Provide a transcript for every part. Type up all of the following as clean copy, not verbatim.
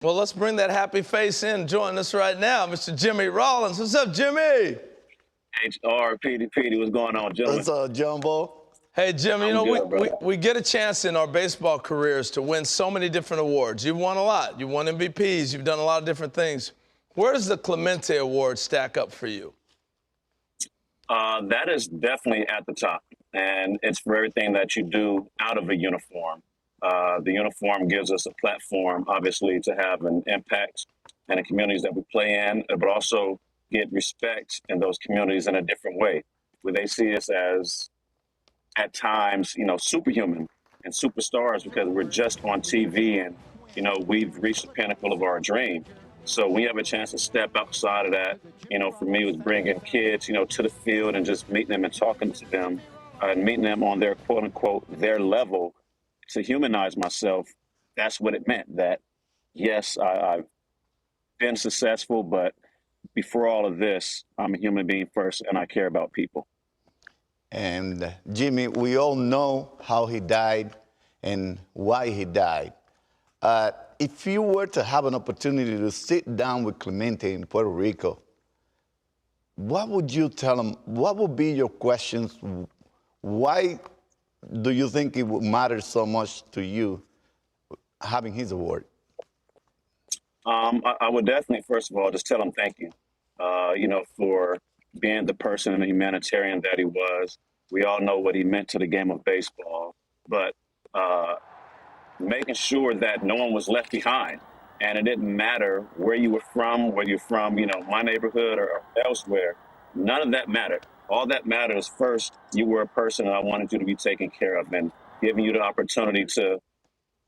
Well, let's bring that happy face in. Joining us right now, Mr. Jimmy Rollins. What's up, Jimmy? HR, Petey, what's going on, gentlemen? What's up, Jumbo? Hey, Jimmy, you know, good, we get a chance in our baseball careers to win so many different awards. You've won a lot. You've won MVPs. You've done a lot of different things. Where does the Clemente Award stack up for you? That is definitely at the top, and it's for everything that you do out of a uniform. The uniform gives us a platform, obviously, to have an impact in the communities that we play in, but also get respect in those communities in a different way, where they see us as, at times, superhuman and superstars because we're just on TV and, we've reached the pinnacle of our dream. So we have a chance to step outside of that. For me, it was bringing kids, to the field and just meeting them and talking to them and meeting them on their quote unquote, their level to humanize myself. That's what it meant, that yes, I've been successful, but before all of this, I'm a human being first and I care about people. And Jimmy, we all know how he died and why he died. If you were to have an opportunity to sit down with Clemente in Puerto Rico, what would you tell him? What would be your questions? Why do you think it would matter so much to you having his award? I would definitely, first of all, just tell him thank you, for being the person and the humanitarian that he was. We all know what he meant to the game of baseball, but making sure that no one was left behind. And it didn't matter where you were from, whether you're from, my neighborhood or elsewhere. None of that mattered. All that mattered is first, you were a person and I wanted you to be taken care of and giving you the opportunity to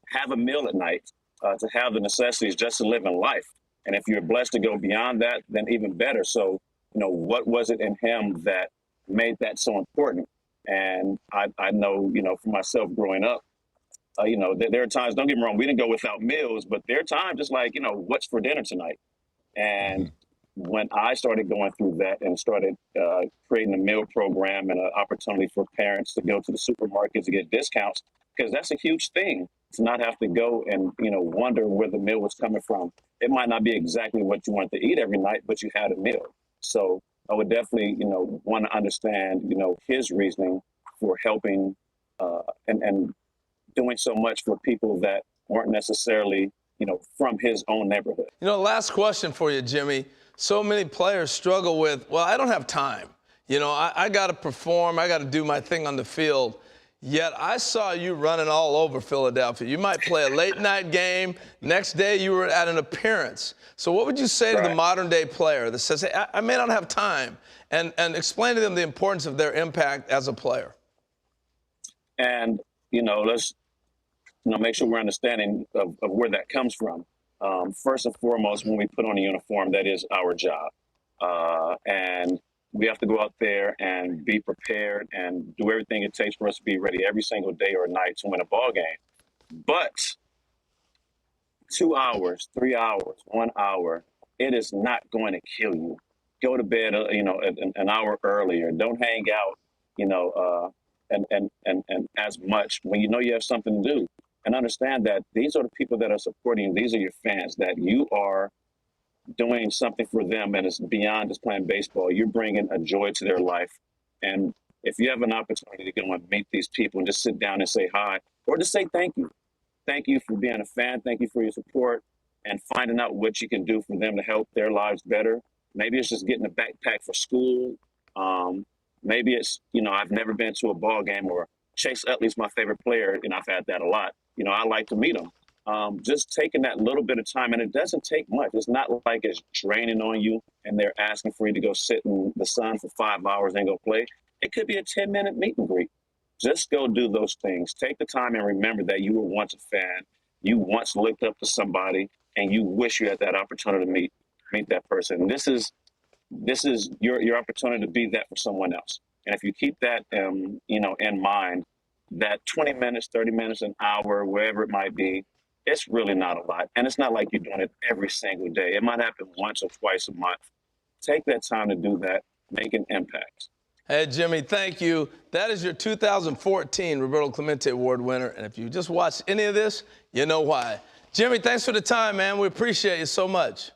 have a meal at night, to have the necessities just to live in life. And if you're blessed to go beyond that, then even better. So, what was it in him that made that so important? And I know, for myself growing up, there are times, don't get me wrong, we didn't go without meals, but there are times just like, what's for dinner tonight? And when I started going through that and started creating a meal program and an opportunity for parents to go to the supermarket to get discounts, because that's a huge thing, to not have to go and, wonder where the meal was coming from. It might not be exactly what you wanted to eat every night, but you had a meal. So I would definitely, want to understand, his reasoning for helping and doing so much for people that weren't necessarily, from his own neighborhood. Last question for you, Jimmy. So many players struggle with, well, I don't have time. I got to perform. I got to do my thing on the field. Yet I saw you running all over Philadelphia. You might play a late night game. Next day you were at an appearance. So what would you say to the modern day player that says, hey, I may not have time, and explain to them the importance of their impact as a player? And, let's make sure we're understanding of where that comes from. First and foremost, when we put on a uniform, that is our job. And we have to go out there and be prepared and do everything it takes for us to be ready every single day or night to win a ball game. But 2 hours, 3 hours, 1 hour, it is not going to kill you. Go to bed, an hour earlier. Don't hang out, and as much when you have something to do. And understand that these are the people that are supporting you. These are your fans, that you are doing something for them, and it's beyond just playing baseball. You're bringing a joy to their life. And if you have an opportunity to go and meet these people and just sit down and say hi, or just say thank you. Thank you for being a fan. Thank you for your support and finding out what you can do for them to help their lives better. Maybe it's just getting a backpack for school. Maybe it's, I've never been to a ball game, or Chase Utley's my favorite player, and I've had that a lot. I like to meet him. Just taking that little bit of time, and it doesn't take much. It's not like it's draining on you and they're asking for you to go sit in the sun for 5 hours and go play. It could be a 10-minute meet and greet. Just go do those things. Take the time and remember that you were once a fan. You once looked up to somebody, and you wish you had that opportunity to meet that person. And this is your opportunity to be that for someone else. And if you keep that, in mind, that 20 minutes, 30 minutes, an hour, wherever it might be, it's really not a lot. And it's not like you're doing it every single day. It might happen once or twice a month. Take that time to do that, make an impact. Hey, Jimmy, thank you. That is your 2014 Roberto Clemente Award winner. And if you just watched any of this, you know why. Jimmy, thanks for the time, man. We appreciate you so much.